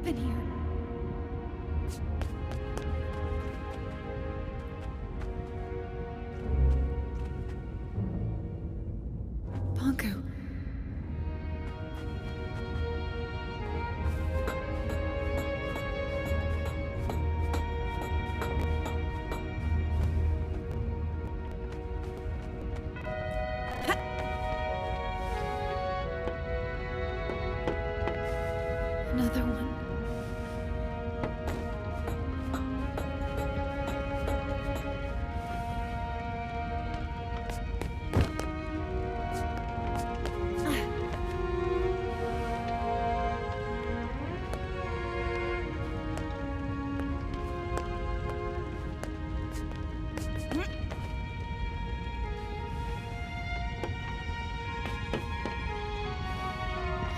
happen here? Bonku. Another one.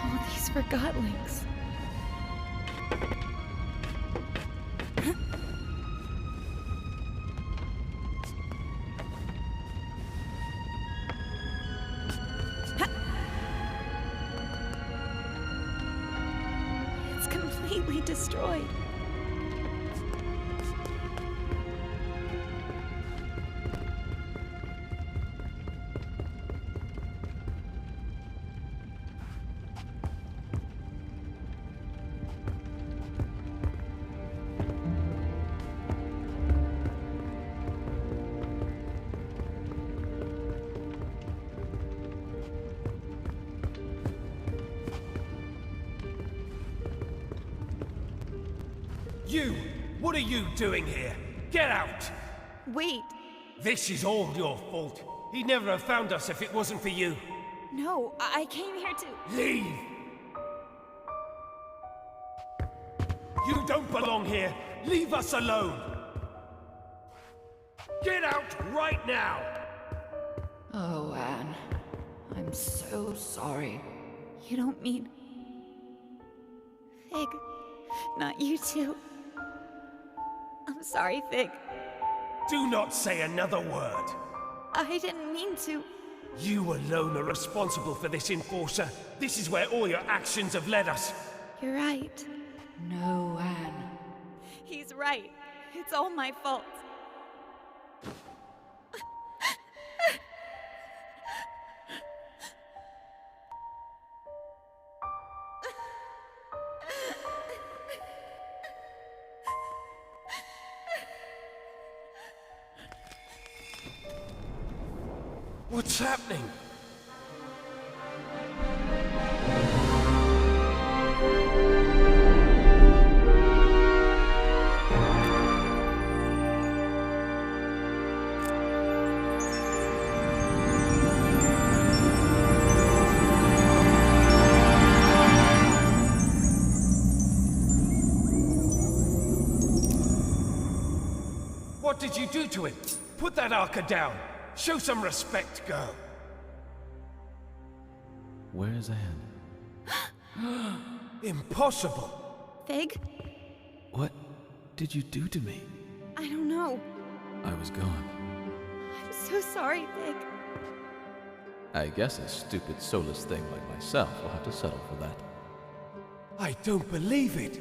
All these Forgottlings. It's completely destroyed. You! What are you doing here? Get out! Wait. This is all your fault. He'd never have found us if it wasn't for you. No, I came here to... Leave! You don't belong here! Leave us alone! Get out right now! Oh, Anne. I'm so sorry. You don't mean... Fig. Not you too. I'm sorry, Fig. Do not say another word. I didn't mean to. You alone are responsible for this, Enforcer. This is where all your actions have led us. You're right. No, Anne. He's right. It's all my fault. What's happening? What did you do to him? Put that Arca down. Show some respect, girl. Where's Anne? Impossible. Fig? What did you do to me? I don't know. I was gone. I'm so sorry, Fig. I guess a stupid, soulless thing like myself will have to settle for that. I don't believe it.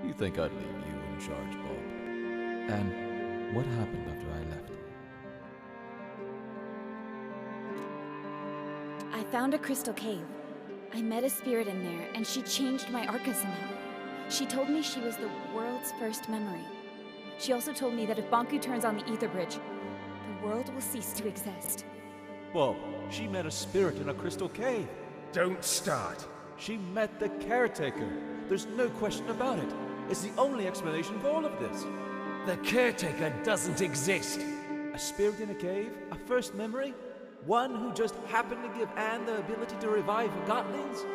You think I'd leave you in charge, Bob? And what happened after I left? I found a crystal cave. I met a spirit in there, and she changed my Arca somehow. She told me she was the world's first memory. She also told me that if Bonku turns on the Ether Bridge, the world will cease to exist. Bob, she met a spirit in a crystal cave. Don't start. She met the caretaker. There's no question about it. It's the only explanation for all of this. The caretaker doesn't exist. A spirit in a cave? A first memory? One who just happened to give Anne the ability to revive Forgottlings?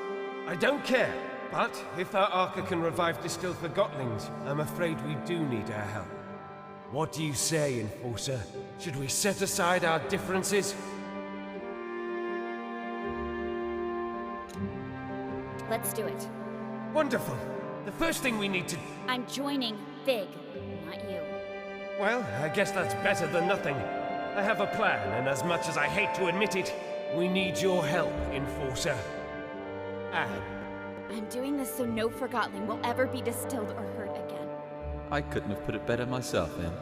I don't care, but if our Arca can revive distilled Forgottlings, I'm afraid we do need her help. What do you say, Enforcer? Should we set aside our differences? Let's do it. Wonderful. The first thing we need to... I'm joining Fig, not you. Well, I guess that's better than nothing. I have a plan, and as much as I hate to admit it, we need your help, Enforcer. Anne. I'm doing this so no Forgotton will ever be distilled or hurt again. I couldn't have put it better myself, Anne.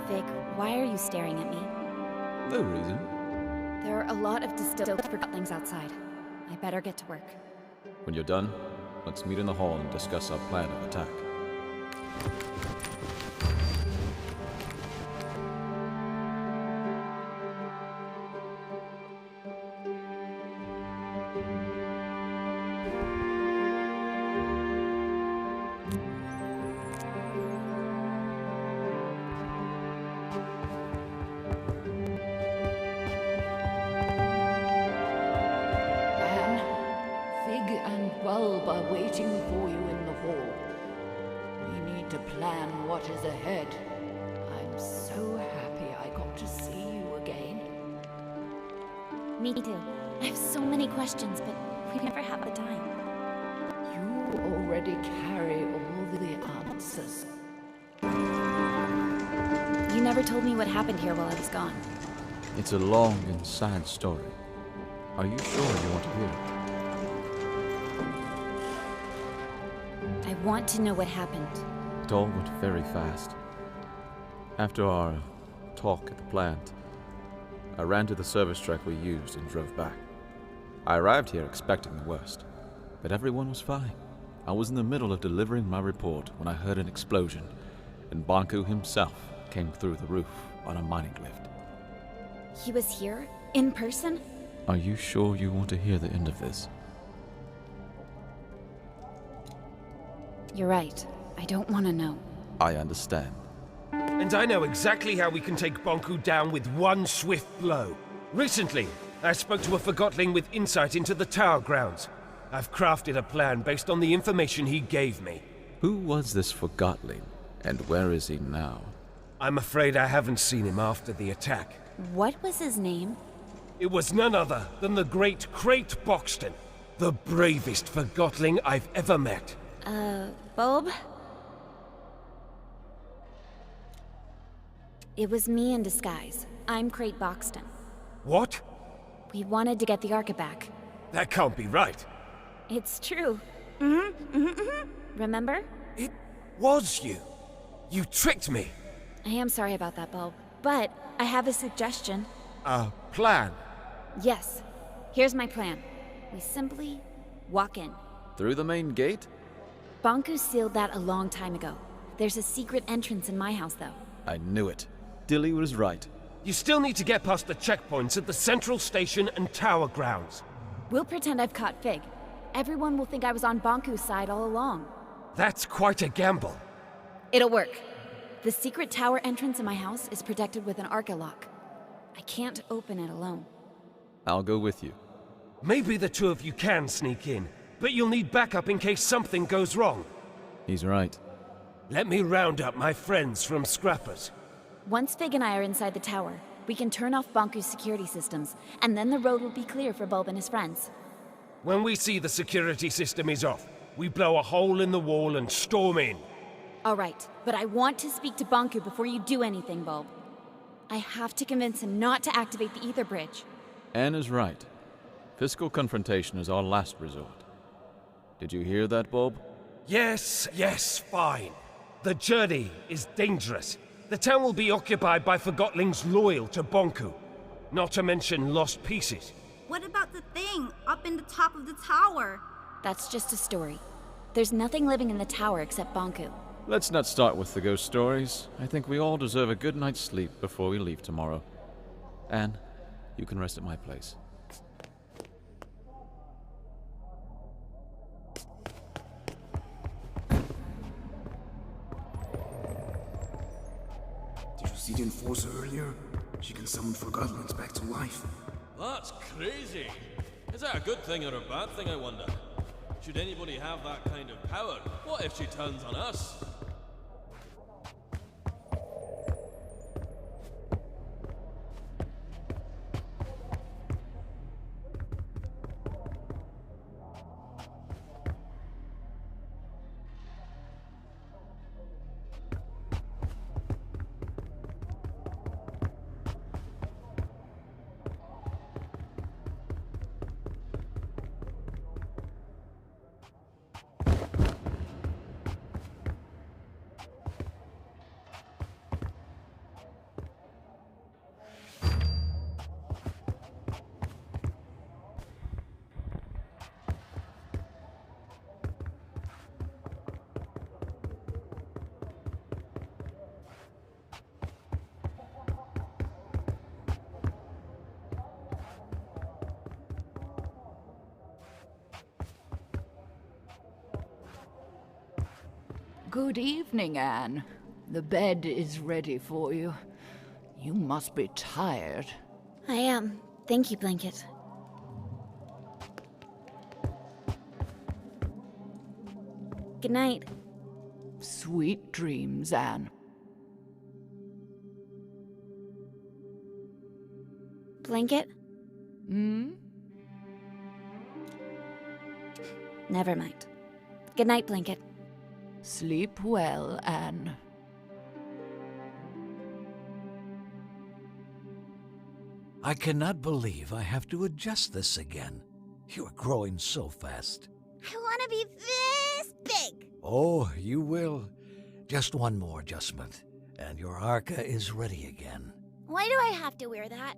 Fig, why are you staring at me? No reason. There are a lot of distilled Forgottlings outside. I better get to work. When you're done, let's meet in the hall and discuss our plan of attack. Are waiting for you in the hall. We need to plan what is ahead. I'm so happy I got to see you again. Me too. I have so many questions, but we never have the time. You already carry all the answers. You never told me what happened here while I was gone. It's a long and sad story. Are you sure you want to hear it? I want to know what happened. It all went very fast. After our talk at the plant, I ran to the service truck we used and drove back. I arrived here expecting the worst, but everyone was fine. I was in the middle of delivering my report when I heard an explosion, and Banku himself came through the roof on a mining lift. He was here? In person? Are you sure you want to hear the end of this? You're right. I don't want to know. I understand. And I know exactly how we can take Banku down with one swift blow. Recently, I spoke to a Forgottling with insight into the tower grounds. I've crafted a plan based on the information he gave me. Who was this Forgottling, and where is he now? I'm afraid I haven't seen him after the attack. What was his name? It was none other than the great Crate Boxton, the bravest Forgottling I've ever met. Bulb? It was me in disguise. I'm Crate Boxton. What? We wanted to get the Arca back. That can't be right. It's true. Remember? It was you. You tricked me. I am sorry about that, Bulb. But I have a suggestion. A plan? Yes. Here's my plan. We simply walk in. Through the main gate? Banku sealed that a long time ago. There's a secret entrance in my house, though. I knew it. Dilly was right. You still need to get past the checkpoints at the central station and tower grounds. We'll pretend I've caught Fig. Everyone will think I was on Banku's side all along. That's quite a gamble. It'll work. The secret tower entrance in my house is protected with an Arca lock. I can't open it alone. I'll go with you. Maybe the two of you can sneak in, but you'll need backup in case something goes wrong. He's right. Let me round up my friends from Scrappers. Once Fig and I are inside the tower, we can turn off Banku's security systems, and then the road will be clear for Bulb and his friends. When we see the security system is off, we blow a hole in the wall and storm in. All right, but I want to speak to Banku before you do anything, Bulb. I have to convince him not to activate the ether bridge. Anne is right. Physical confrontation is our last resort. Did you hear that, Bulb? Yes, fine. The journey is dangerous. The town will be occupied by Forgottlings loyal to Banku, not to mention lost pieces. What about the thing up in the top of the tower? That's just a story. There's nothing living in the tower except Banku. Let's not start with the ghost stories. I think we all deserve a good night's sleep before we leave tomorrow. Anne, you can rest at my place. Did you see the Enforcer earlier? She can summon Forgottlings back to life. That's crazy. Is that a good thing or a bad thing, I wonder? Should anybody have that kind of power? What if she turns on us? Good evening, Anne. The bed is ready for you. You must be tired. I am. Thank you, Blanket. Good night. Sweet dreams, Anne. Blanket? Hmm? Never mind. Good night, Blanket. Sleep well, Anne. I cannot believe I have to adjust this again. You are growing so fast. I want to be this big. Oh, you will. Just one more adjustment, and your Arca is ready again. Why do I have to wear that?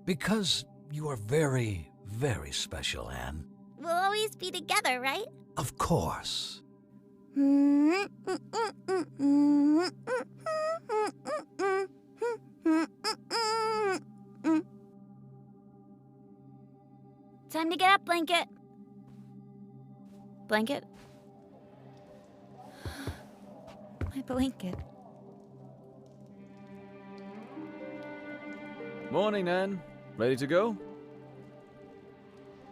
Because you are very, very special, Anne. We'll always be together, right? Of course. Time to get up, Blanket. Blanket? My blanket. Morning, Nan. Ready to go?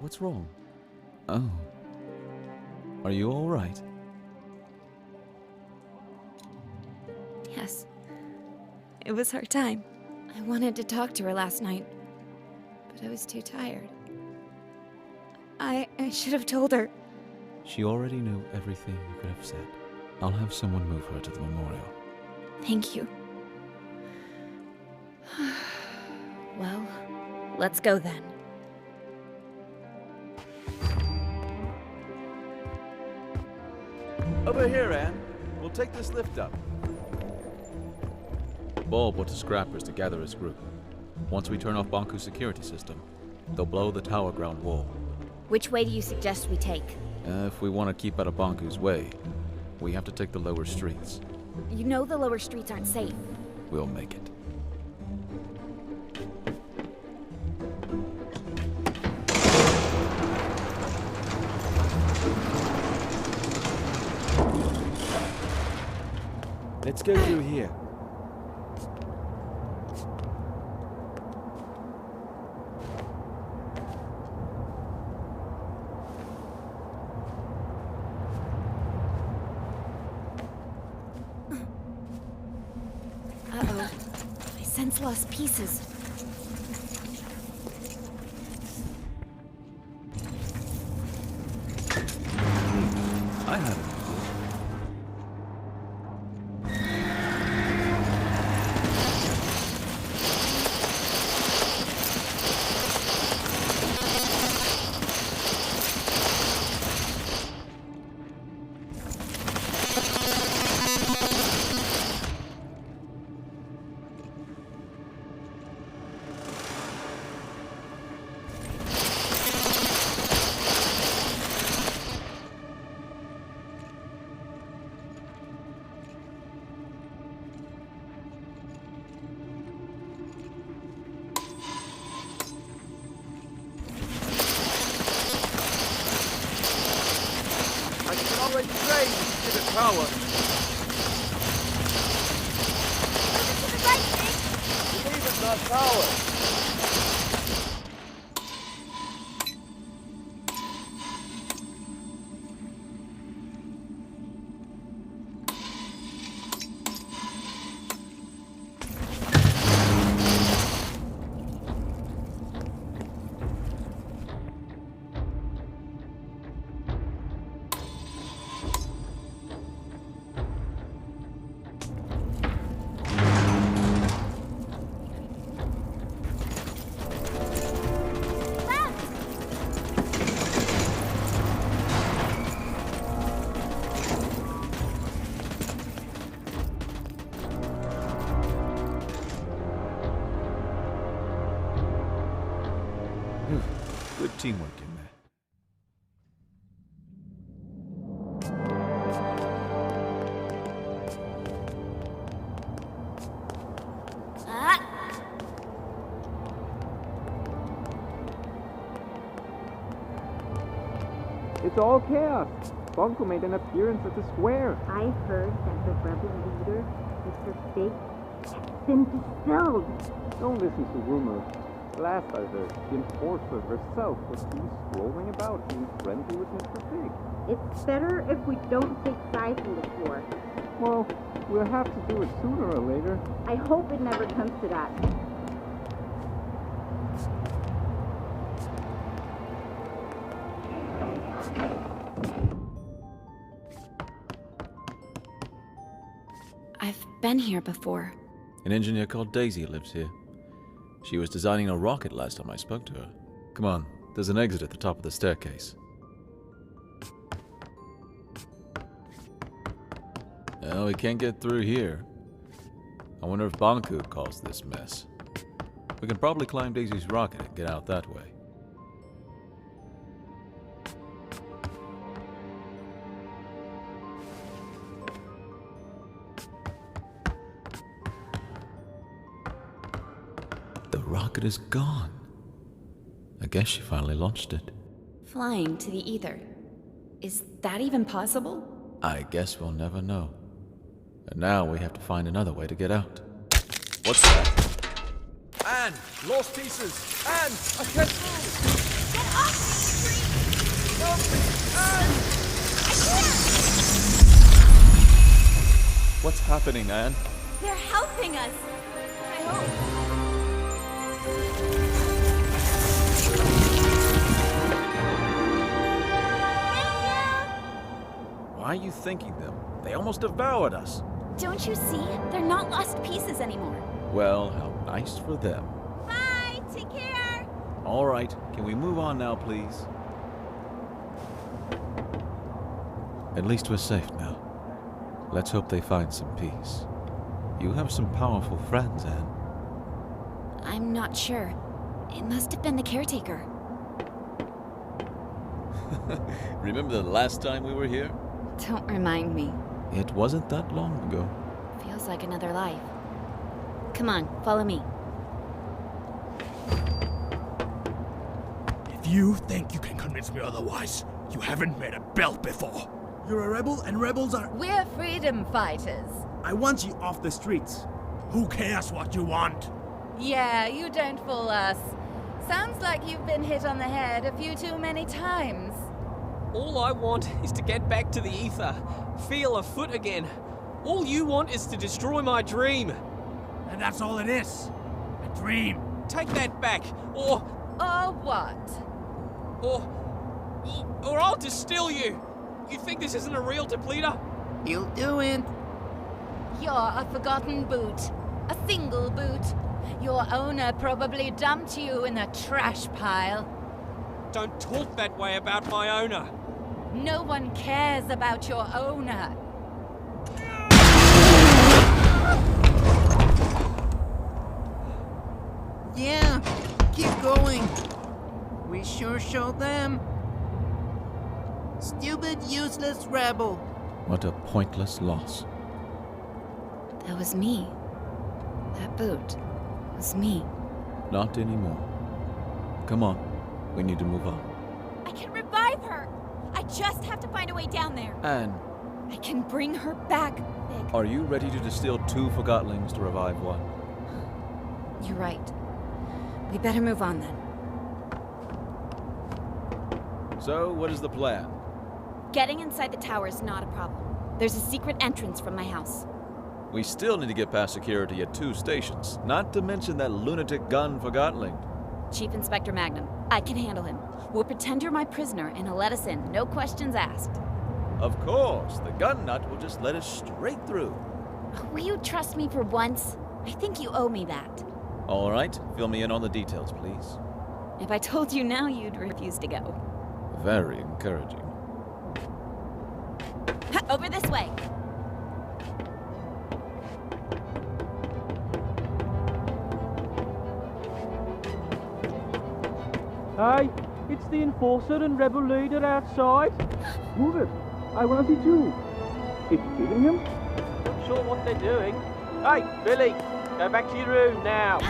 What's wrong? Oh. Are you all right? Yes. It was her time. I wanted to talk to her last night, but I was too tired. I should have told her. She already knew everything you could have said. I'll have someone move her to the memorial. Thank you. Well, let's go then. Over here, Anne. We'll take this lift up. Bulb went to Scrappers to gather his group. Once we turn off Banku's security system, they'll blow the tower ground wall. Which way do you suggest we take? If we want to keep out of Banku's way, we have to take the lower streets. You know the lower streets aren't safe. We'll make it. Let's go through here. Uh-oh. My sense lost pieces. I have it. Already trained to the tower. Believe in the tower. Good teamwork in there. It's all chaos. Bunko made an appearance at the square. I heard that the rebel leader, Mr. Fig, has been distilled. Don't listen to rumors. Last I heard, the enforcer herself was seen strolling about being friendly with Mr. Fig. It's better if we don't take sides in this war. Well, we'll have to do it sooner or later. I hope it never comes to that. I've been here before. An engineer called Daisy lives here. She was designing a rocket last time I spoke to her. Come on, there's an exit at the top of the staircase. Well, we can't get through here. I wonder if Banku caused this mess. We can probably climb Daisy's rocket and get out that way. The rocket is gone. I guess she finally launched it. Flying to the ether. Is that even possible? I guess we'll never know. And now we have to find another way to get out. What's that? Anne! Lost pieces! Anne! I can't move! Get off me, Help me! Anne! What's happening, Anne? They're helping us. I hope. Why are you thanking them? They almost devoured us. Don't you see? They're not lost pieces anymore. Well, how nice for them. Bye! Take care! All right, can we move on now, please? At least we're safe now. Let's hope they find some peace. You have some powerful friends, Anne. I'm not sure. It must have been the caretaker. Remember the last time we were here? Don't remind me. It wasn't that long ago. Feels like another life. Come on, follow me. If you think you can convince me otherwise, you haven't met a belt before. You're a rebel, and rebels are... We're freedom fighters. I want you off the streets. Who cares what you want? Yeah, you don't fool us. Sounds like you've been hit on the head a few too many times. All I want is to get back to the ether, feel a foot again. All you want is to destroy my dream. And that's all it is. A dream. Take that back, or what? Or I'll distill you. You think this isn't a real depleter? You'll do it. You're a forgotten boot. A single boot. Your owner probably dumped you in the trash pile. Don't talk that way about my owner. No one cares about your owner. Yeah, keep going. We sure showed them. Stupid, useless rebel. What a pointless loss. That was me. That boot was me. Not anymore. Come on, we need to move on. I can revive her! I just have to find a way down there. Anne, I can bring her back, Vic. are you ready to distill 2 Forgottlings to revive 1? You're right. We better move on then. So, what is the plan? Getting inside the tower is not a problem. There's a secret entrance from my house. We still need to get past security at 2 stations, not to mention that lunatic gun Forgottling. Chief Inspector Magnum, I can handle him. We'll pretend you're my prisoner and he'll let us in, no questions asked. Of course, the gun nut will just let us straight through. Will you trust me for once? I think you owe me that. All right, fill me in on the details, please. If I told you now, you'd refuse to go. Very encouraging. Over this way. Hey, it's the enforcer and rebel leader outside. Move it. I want to see too. It's killing him? Not sure what they're doing. Hey, Billy, go back to your room now.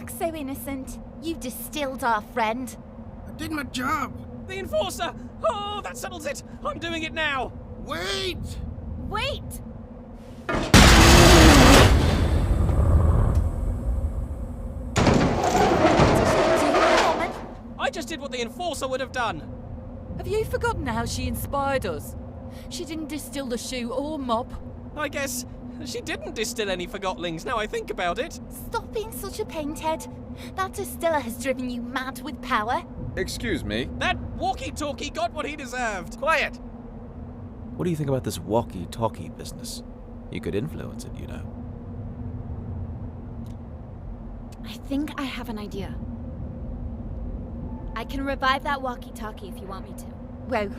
act so innocent. You distilled our friend. I did my job. The Enforcer! Oh, that settles it! I'm doing it now! Wait! Wait! I just did what the Enforcer would have done! Have you forgotten how she inspired us? She didn't distill the shoe or mop. I guess she didn't distill any Forgotlings, now I think about it. Stop being such a pain, Ted. That distiller has driven you mad with power. Excuse me? That walkie-talkie got what he deserved! Quiet! What do you think about this walkie-talkie business? You could influence it, you know. I think I have an idea. I can revive that walkie-talkie if you want me to. Well,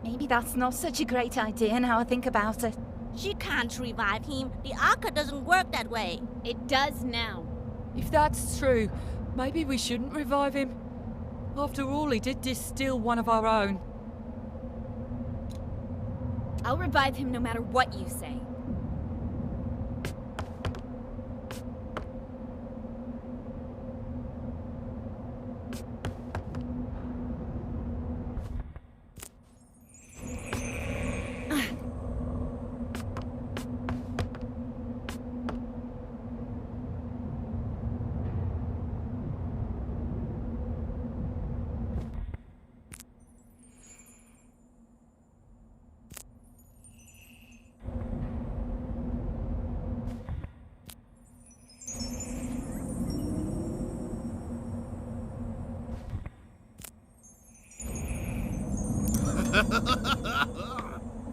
maybe that's not such a great idea now I think about it. She can't revive him. The Arca doesn't work that way. It does now. If that's true, maybe we shouldn't revive him. After all, he did distill one of our own. I'll revive him no matter what you say.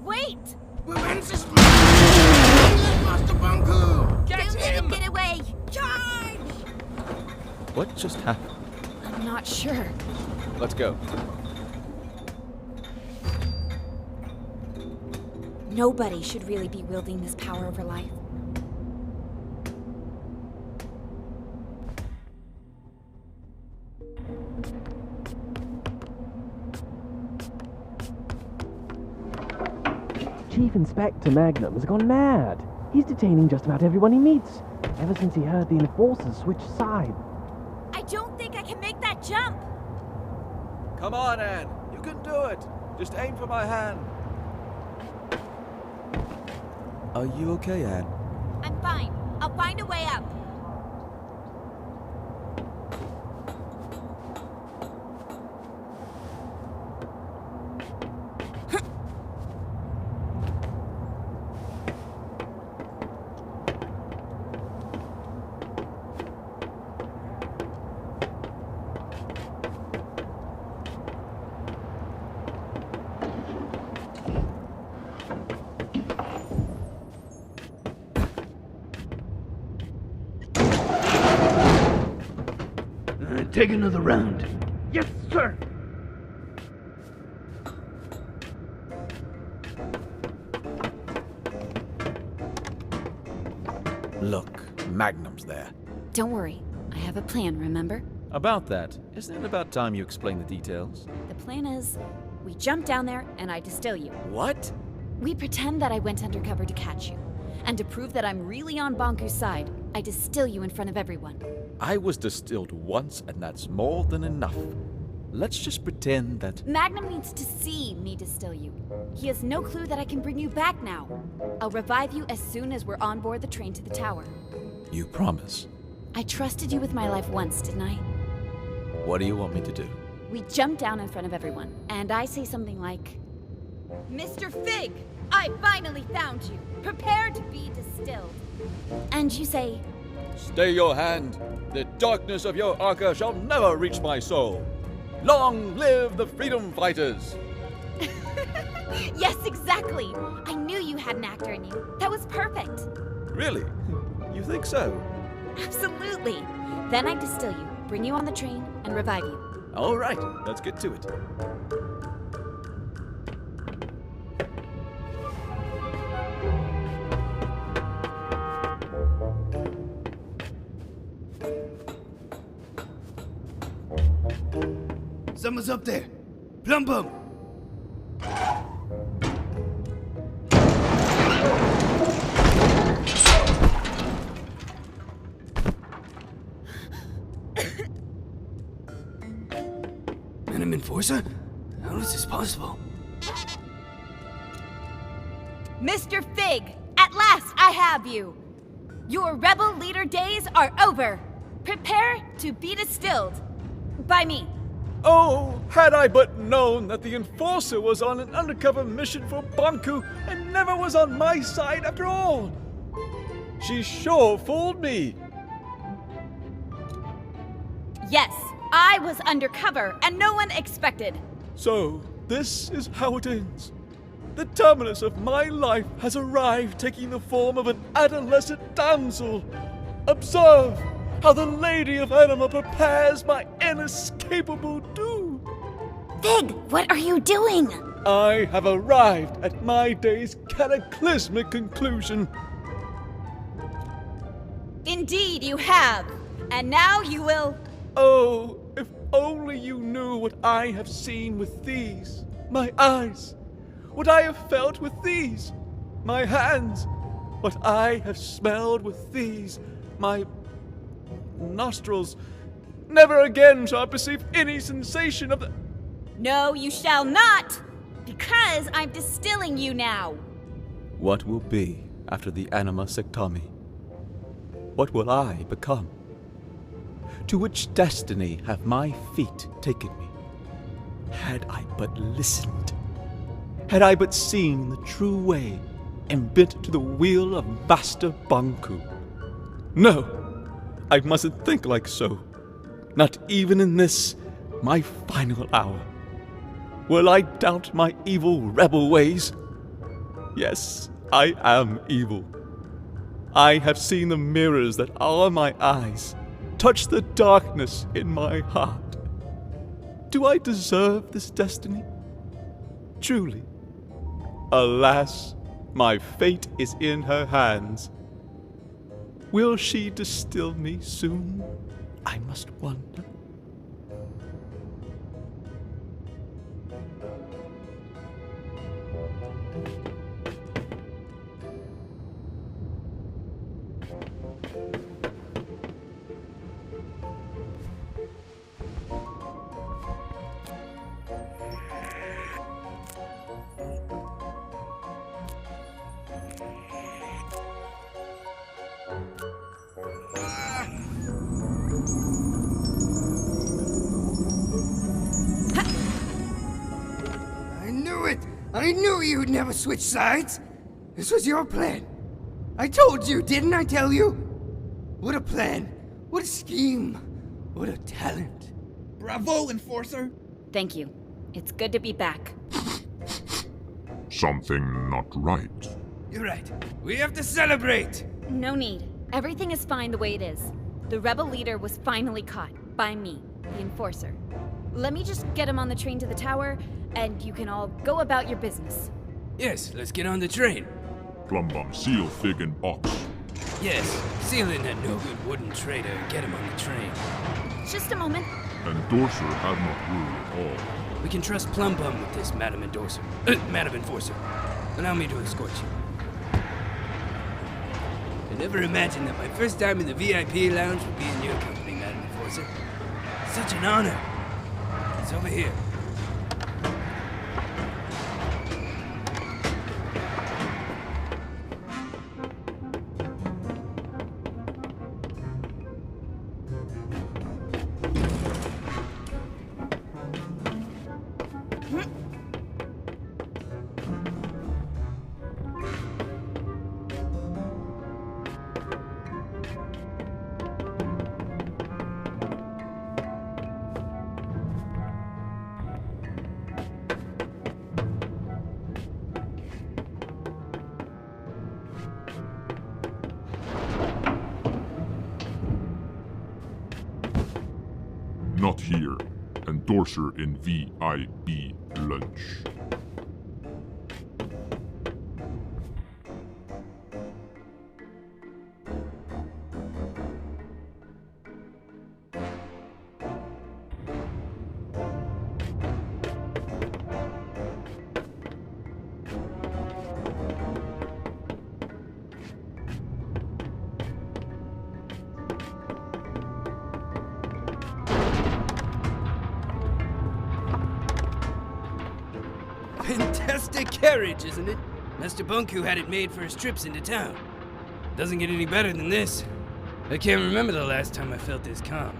Wait! When's Master Bunku! Get Don't let him! him get away! Charge! What just happened? I'm not sure. Let's go. Nobody should really be wielding this power over life. Chief Inspector Magnum has gone mad. He's detaining just about everyone he meets, ever since he heard the Enforcers switch sides. I don't think I can make that jump! Come on, Anne. You can do it. Just aim for my hand. Are you okay, Anne? I'm fine. I'll find a way up. Take another round. Yes, sir. Look, Magnum's there. Don't worry. I have a plan, remember? About that, isn't it about time you explain the details? The plan is, we jump down there and I distill you. What? We pretend that I went undercover to catch you. And to prove that I'm really on Bonku's side, I distill you in front of everyone. I was distilled once, and that's more than enough. Let's just pretend that... Magnum needs to see me distill you. He has no clue that I can bring you back now. I'll revive you as soon as we're on board the train to the tower. You promise? I trusted you with my life once, didn't I? What do you want me to do? We jump down in front of everyone, and I say something like, Mr. Fig, I finally found you. Prepare to be distilled. And you say, Stay your hand. The darkness of your Arca shall never reach my soul. Long live the freedom fighters! Yes, exactly. I knew you had an actor in you. That was perfect. Really? You think so? Absolutely. Then I distill you, bring you on the train, and revive you. All right, let's get to it. Someone's up there. Plum Bum. Enforcer? How is this possible? Mr. Fig, at last I have you! Your rebel leader days are over. Prepare to be distilled. By me. Oh, had I but known that the Enforcer was on an undercover mission for Banku and never was on my side after all! She sure fooled me! Yes, I was undercover and no one expected. So, this is how it ends. The terminus of my life has arrived, taking the form of an adolescent damsel. Observe how the Lady of Anima prepares my inescapable doom. Fig, what are you doing? I have arrived at my day's cataclysmic conclusion. Indeed you have. And now you will... Oh, if only you knew what I have seen with these, my eyes. What I have felt with these, my hands. What I have smelled with these, my nostrils. Never again shall I perceive any sensation of the... No, you shall not! Because I'm distilling you now. What will be after the anima sectami? What will I become? To which destiny have my feet taken me? Had I but listened, had I but seen the true way and bent to the wheel of Master Banku. No, I mustn't think like so. Not even in this, my final hour. Will I doubt my evil rebel ways? Yes, I am evil. I have seen the mirrors that are my eyes, touch the darkness in my heart. Do I deserve this destiny? Truly. Alas, my fate is in her hands. Will she distill me soon? I must wonder. I knew you'd never switch sides. This was your plan. I told you, didn't I tell you? What a plan. What a scheme. What a talent. Bravo, Enforcer. Thank you. It's good to be back. Something not right. You're right. We have to celebrate. No need. Everything is fine the way it is. The rebel leader was finally caught. By me, the Enforcer. Let me just get him on the train to the tower, and you can all go about your business. Yes, let's get on the train. Plumbum, seal, Fig, and Ox. Yes, seal in that no-good wooden traitor and get him on the train. Just a moment. Endorser have not ruled at all. We can trust Plum Bum with this, Madam Endorser. Madam Enforcer. Allow me to escort you. I never imagined that my first time in the VIP lounge would be in your company, Madam Enforcer. Such an honor. It's over here. Not here. Endorser in VIP lunch. Fantastic carriage, isn't it? Master Bunku had it made for his trips into town. Doesn't get any better than this. I can't remember the last time I felt this calm.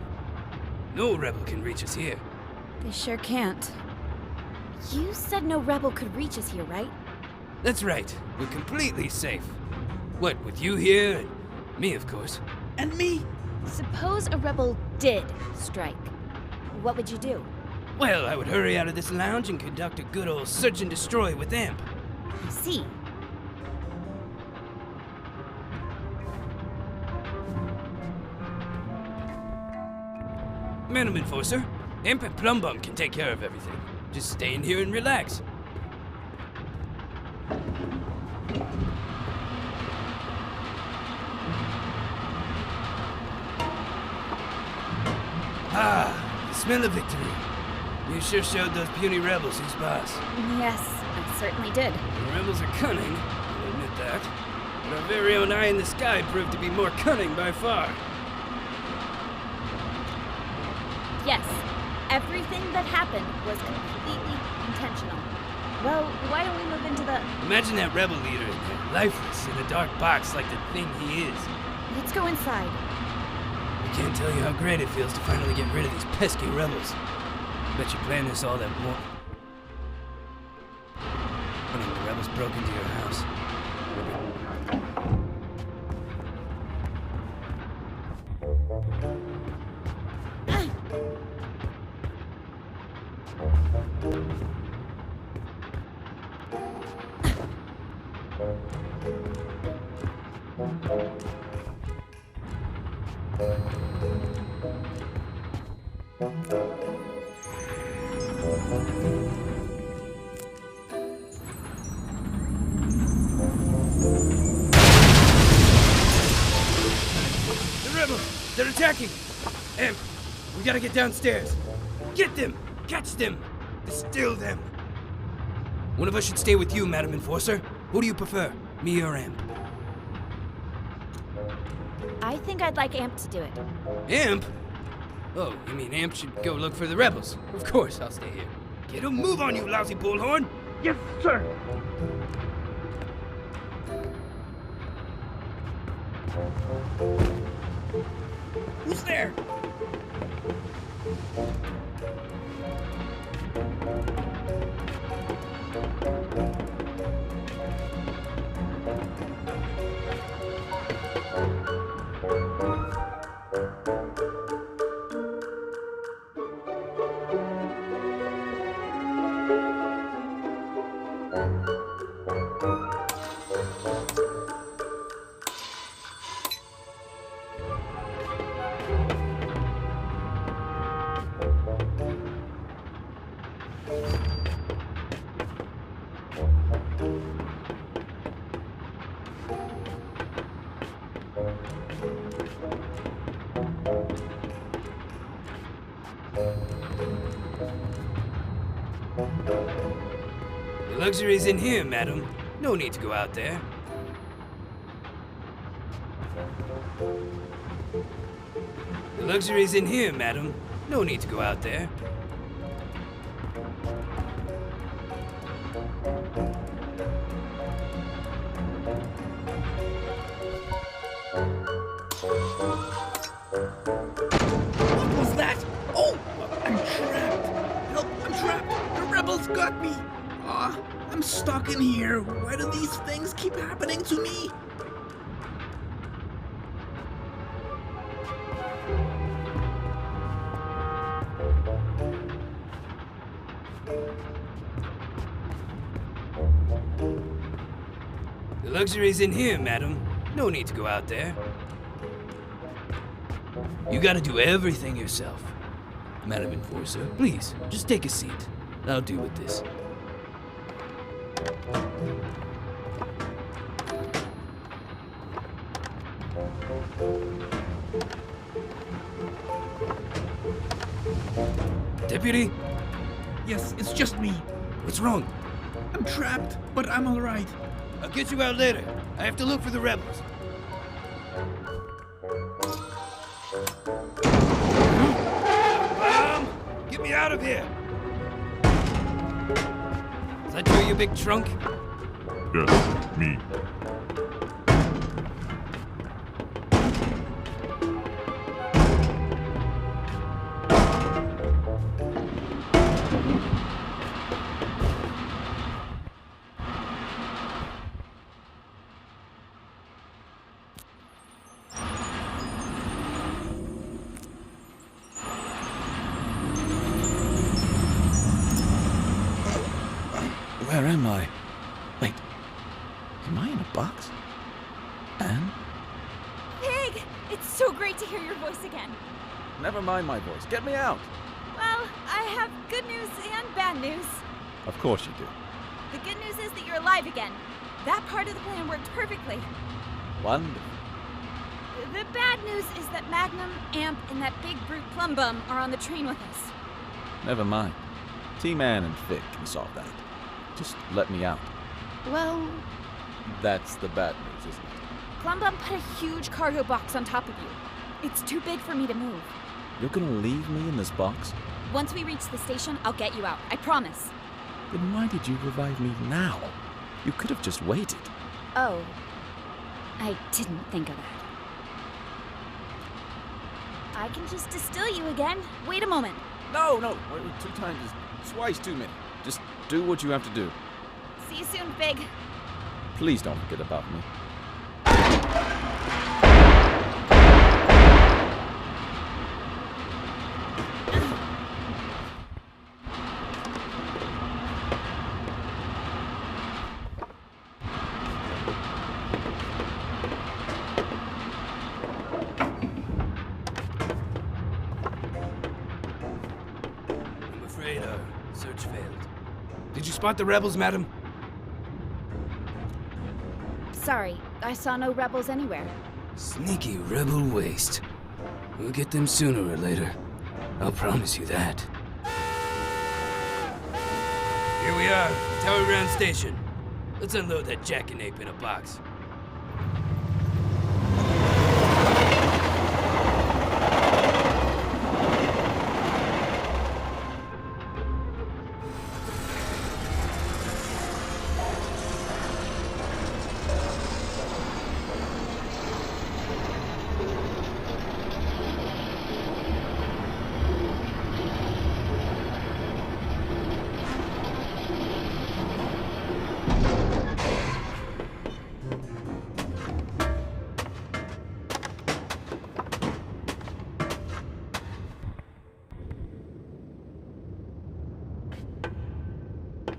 No rebel can reach us here. They sure can't. You said no rebel could reach us here, right? That's right. We're completely safe. What, with you here and me, of course. And me? Suppose a rebel did strike. What would you do? Well, I would hurry out of this lounge and conduct a good old search and destroy with Amp. I see. Madam Enforcer, Amp and Plumbum can take care of everything. Just stay in here and relax. Ah, the smell of victory. You sure showed those puny rebels who's boss. Yes, I certainly did. The rebels are cunning, I'll admit that. But our very own eye in the sky proved to be more cunning by far. Yes, everything that happened was completely intentional. Well, why don't we move into the... Imagine that rebel leader in there, lifeless, in a dark box like the thing he is. Let's go inside. I can't tell you how great it feels to finally get rid of these pesky rebels. Bet you planned this all that more. When the rebels broke into your house. They're attacking! Em, we gotta get downstairs. Get them! Catch them! Distill them! One of us should stay with you, Madam Enforcer. Who do you prefer, me or Amp? I think I'd like Amp to do it. Amp? Oh, you mean Amp should go look for the rebels? Of course, I'll stay here. Get a move on, you lousy bullhorn! Yes, sir. Who's there? The luxury's in here, madam. No need to go out there. The luxury's in here, madam. No need to go out there. What was that? Oh, I'm trapped. Help, I'm trapped. The rebels got me. I'm stuck in here. Why do these things keep happening to me? The luxury's in here, madam. No need to go out there. You gotta do everything yourself. Madam Enforcer, please, just take a seat. I'll deal with this. Deputy? Yes, it's just me. What's wrong? I'm trapped, but I'm alright. I'll get you out later. I have to look for the rebels. Get me out of here! Is that you, you big trunk? Yes, me. Where am I? Wait, am I in a box? Anne? Pig! It's so great to hear your voice again. Never mind my voice. Get me out. Well, I have good news and bad news. Of course you do. The good news is that you're alive again. That part of the plan worked perfectly. Wonderful. The bad news is that Magnum, Amp, and that big brute Plum Bum are on the train with us. Never mind. T-Man and Vic can solve that. Just let me out. Well, That's the bad news, isn't it? Plum Bum put a huge cargo box on top of you. It's too big for me to move. You're gonna leave me in this box? Once we reach the station, I'll get you out. I promise. Then why did you revive me now? You could have just waited. Oh, I didn't think of that. I can just distill you again. Wait a moment. No, wait, 2 times is twice too many. Just do what you have to do. See you soon, Big. Please don't forget about me. I'm afraid our search failed. Did you spot the rebels, madam? Sorry, I saw no rebels anywhere. Sneaky rebel waste. We'll get them sooner or later. I'll promise you that. Here we are, Tower Ground Station. Let's unload that jackknape in a box.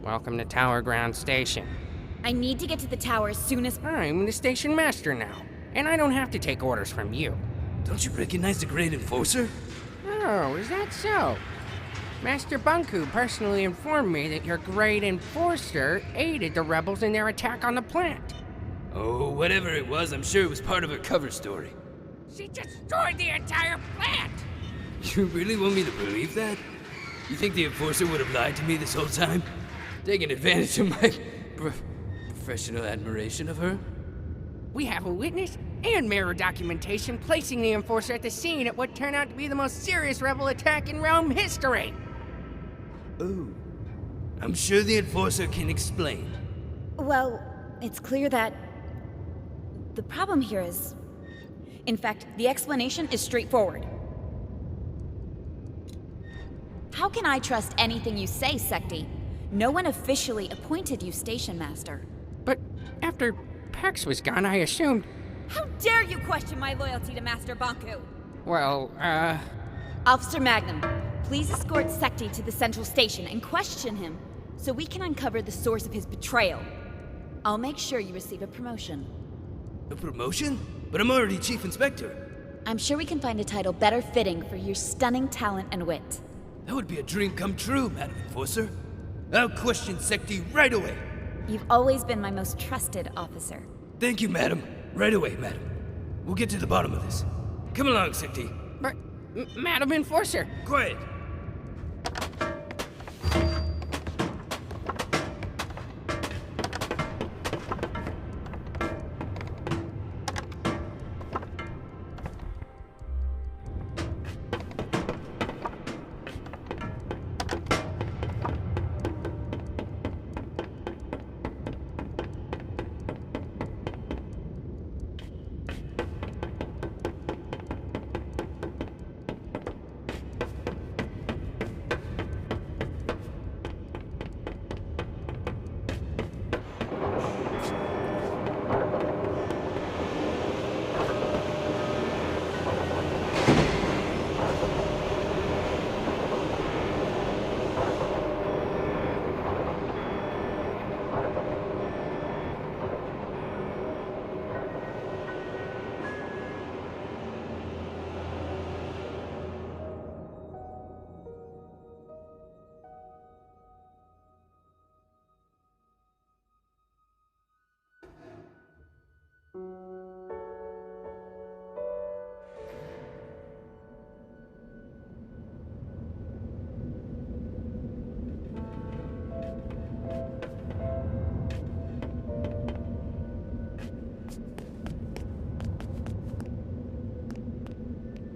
Welcome to Tower Ground Station. I need to get to the tower as soon as... I'm the station master now, and I don't have to take orders from you. Don't you recognize the Great Enforcer? Oh, is that so? Master Bunku personally informed me that your Great Enforcer aided the rebels in their attack on the plant. Oh, whatever it was, I'm sure it was part of her cover story. She destroyed the entire plant! You really want me to believe that? You think the Enforcer would have lied to me this whole time? Taking advantage of my professional admiration of her? We have a witness and mirror documentation placing the Enforcer at the scene at what turned out to be the most serious rebel attack in realm history. Ooh. I'm sure the Enforcer can explain. Well, it's clear that... the problem here is... In fact, the explanation is straightforward. How can I trust anything you say, Secti? No one officially appointed you station master. But after Pax was gone, I assumed... How dare you question my loyalty to Master Banku? Well, Officer Magnum, please escort Secti to the central station and question him so we can uncover the source of his betrayal. I'll make sure you receive a promotion. A promotion? But I'm already Chief Inspector. I'm sure we can find a title better fitting for your stunning talent and wit. That would be a dream come true, Madam Enforcer. I'll question Secti right away. You've always been my most trusted officer. Thank you, madam. Right away, madam. We'll get to the bottom of this. Come along, Secti. But, Madam Enforcer... Quiet.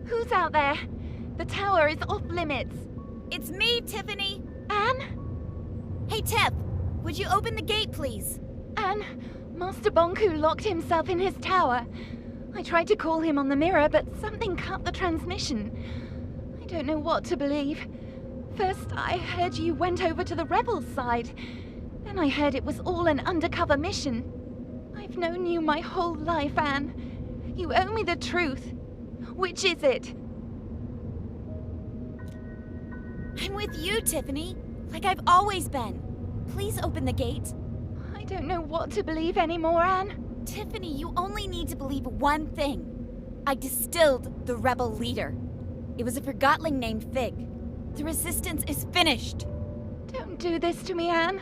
Who's out there? The tower is off limits. It's me, Tiffany! Anne? Hey, Tiff! Would you open the gate, please? Anne, Master Bonku locked himself in his tower. I tried to call him on the mirror, but something cut the transmission. I don't know what to believe. First, I heard you went over to the rebels' side. Then I heard it was all an undercover mission. I've known you my whole life, Anne. You owe me the truth. Which is it? I'm with you, Tiffany. Like I've always been. Please open the gate. I don't know what to believe anymore, Anne. Tiffany, you only need to believe one thing. I distilled the rebel leader. It was a Forgotling named Fig. The resistance is finished. Don't do this to me, Anne.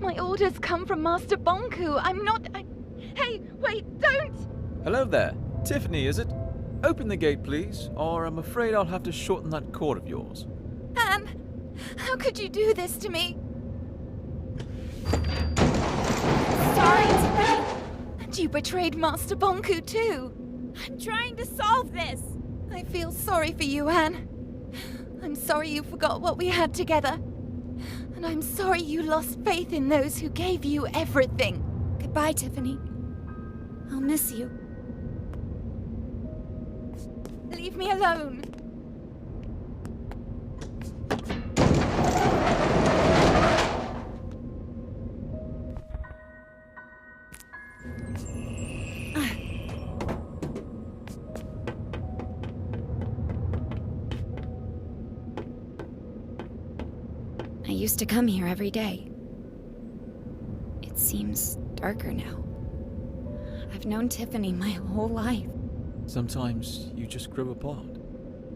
My orders come from Master Bonku. I'm not... Hey, wait, don't! Hello there. Tiffany, is it? Open the gate, please, or I'm afraid I'll have to shorten that cord of yours. Anne, how could you do this to me? Sorry, Tiffany. And you betrayed Master Bonku too. I'm trying to solve this. I feel sorry for you, Anne. I'm sorry you forgot what we had together. And I'm sorry you lost faith in those who gave you everything. Goodbye, Tiffany. I'll miss you. Leave me alone. I used to come here every day. It seems darker now. I've known Tiffany my whole life. Sometimes you just grow apart.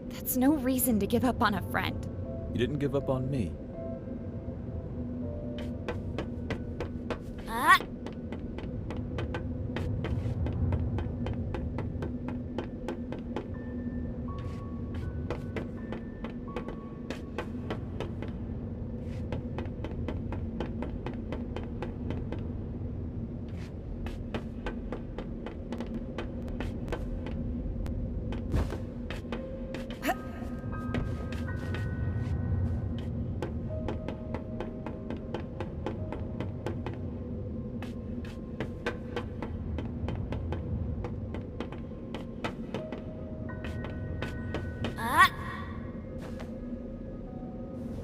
That's no reason to give up on a friend. You didn't give up on me. Ah!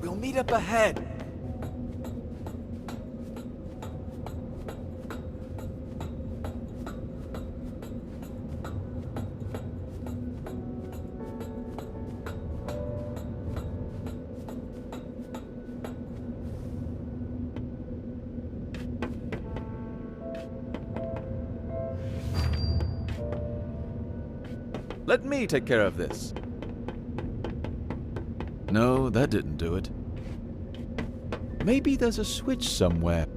We'll meet up ahead. Let me take care of this. No, that didn't do it. Maybe there's a switch somewhere.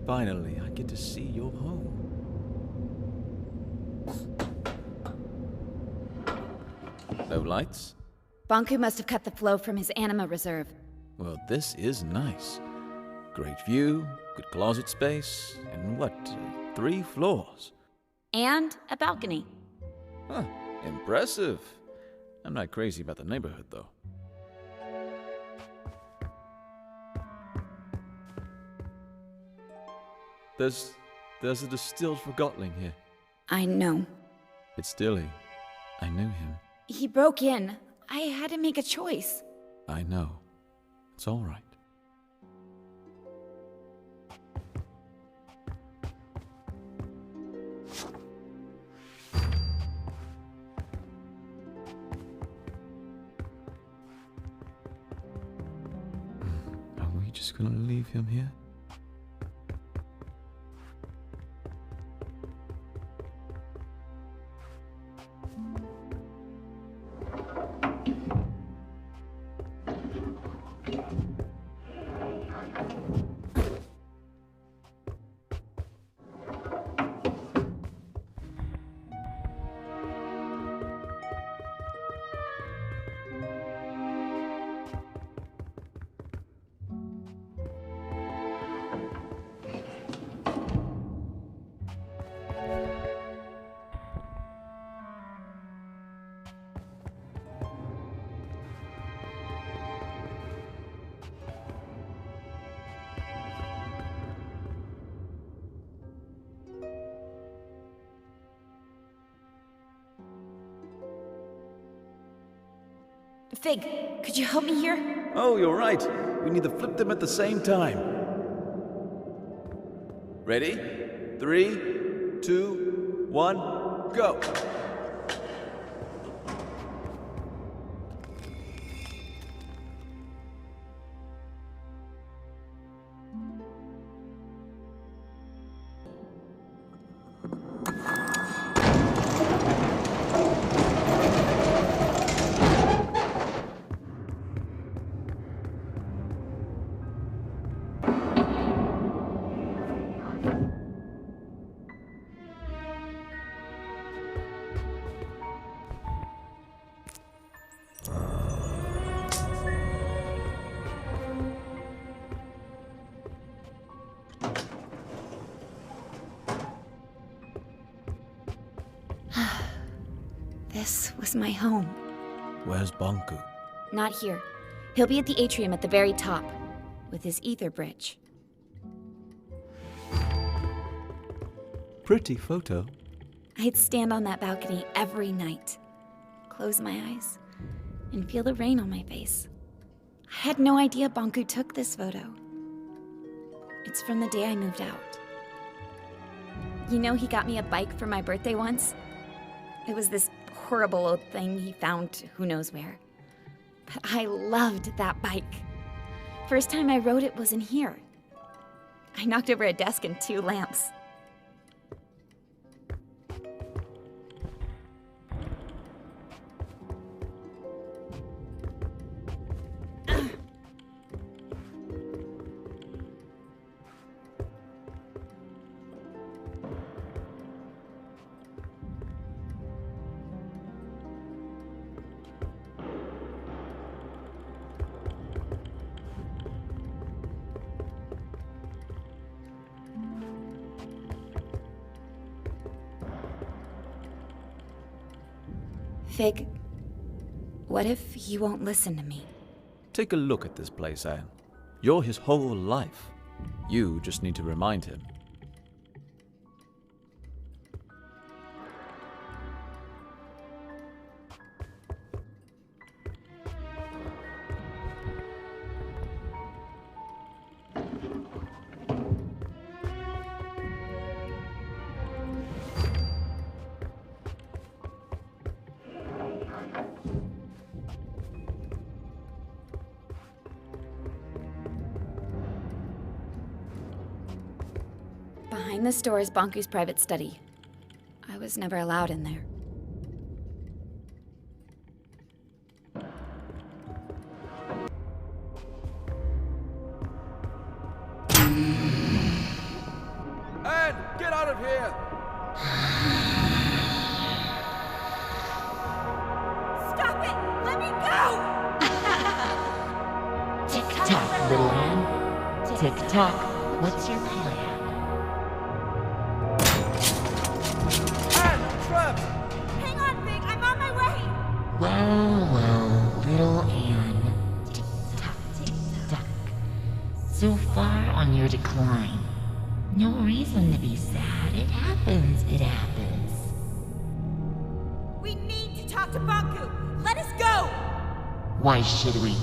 Finally, I get to see your home. No lights? Bonku must have cut the flow from his anima reserve. Well, this is nice. Great view, good closet space, and what, 3 floors? And a balcony. Huh, impressive. I'm not crazy about the neighborhood, though. There's a distilled Forgotling here. I know. It's Dilly. I knew him. He broke in. I had to make a choice. I know. It's all right. Are we just gonna leave him here? Fig, could you help me here? Oh, you're right. We need to flip them at the same time. Ready? 3, 2, 1, go! This was my home. Where's Bonku? Not here. He'll be at the atrium at the very top, with his ether bridge. Pretty photo. I'd stand on that balcony every night, close my eyes, and feel the rain on my face. I had no idea Bonku took this photo. It's from the day I moved out. You know, he got me a bike for my birthday once? It was this horrible old thing he found who knows where. But I loved that bike. First time I rode it was in here. I knocked over a desk and 2 lamps. Fig, what if you won't listen to me? Take a look at this place, Anne. You're his whole life. You just need to remind him. Behind this door is Bonku's private study. I was never allowed in there. Anne, get out of here! Stop it! Let me go! Tick-tock, little Anne. Tick-tock, what's your plan? Hang on, Fig! I'm on my way! Well, little Anne. Tick-tock, tick-tock. So far on your decline. No reason to be sad. It happens. It happens. We need to talk to Banku! Let us go! Why should we?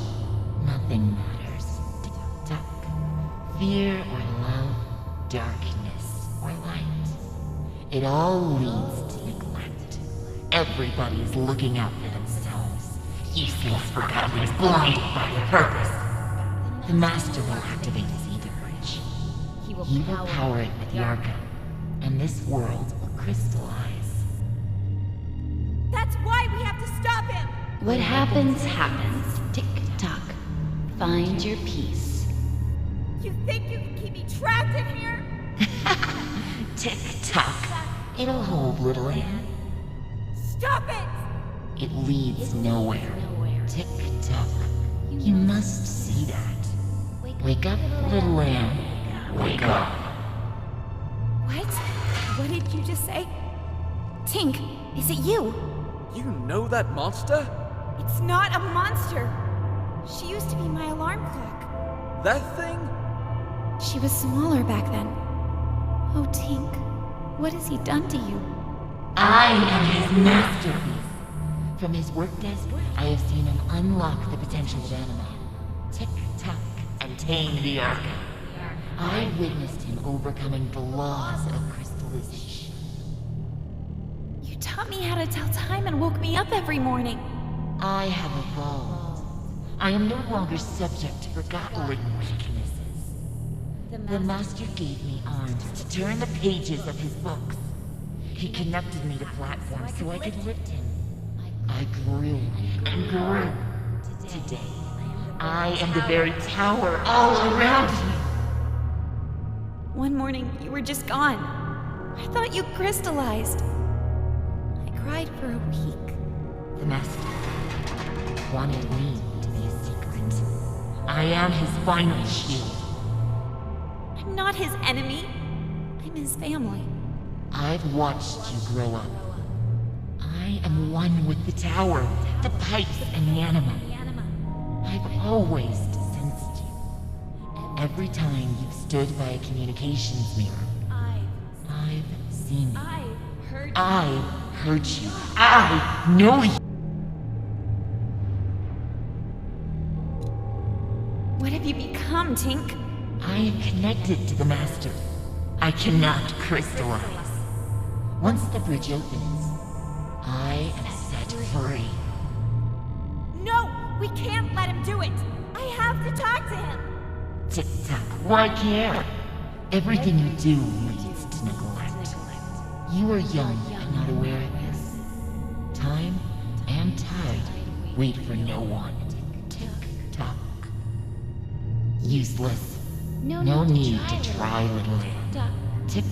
Nothing matters. Tick-tock. Fear or love, darkness or light. It all leads to neglect. Everybody's looking out for themselves. Useless Forgotton's blinded by the purpose. The Master will activate his ether bridge. He will power it with the Arca, and this world will crystallize. That's why we have to stop him! What happens, happens. Tick-tock. Find your peace. You think you can keep me trapped in here? Tick-tock. It'll hold, little Anne. Stop it! It leads nowhere. Tick-tock. You must see that. Wake up, little Anne. Wake up. What? What did you just say? Tink, is it you? You know that monster? It's not a monster. She used to be my alarm clock. That thing? She was smaller back then. Oh, Tink, what has he done to you? I am his masterpiece. From his work desk, I have seen him unlock the potential of anima. Tick-tock and tame the Arca. I witnessed him overcoming the laws of crystallization. You taught me how to tell time and woke me up every morning. I have evolved. I am no longer subject to forgotten weaknesses. The Master gave me arms to turn the pages of his books. He connected me to platforms so I could lift him. I grew and grew. Today, I am the very tower all around me. One morning, you were just gone. I thought you crystallized. I cried for a week. The Master wanted me to be a secret. I am his final shield. I'm not his enemy. I'm his family. I've watched you grow up. I am one with the tower, the pipes, and the anima. I've always sensed you. Every time you've stood by a communications mirror, I've seen you. I've heard you. I know you. What have you become, Tink? I am connected to the Master. I cannot crystallize. Once the bridge opens, I am set free. No! We can't let him do it! I have to talk to him! Tick-tock, why care? Everything you do leads to neglect. You are young and not aware of this. Time and tide wait for no one. Tick-tock. Useless. No need to try, little Anne. Tick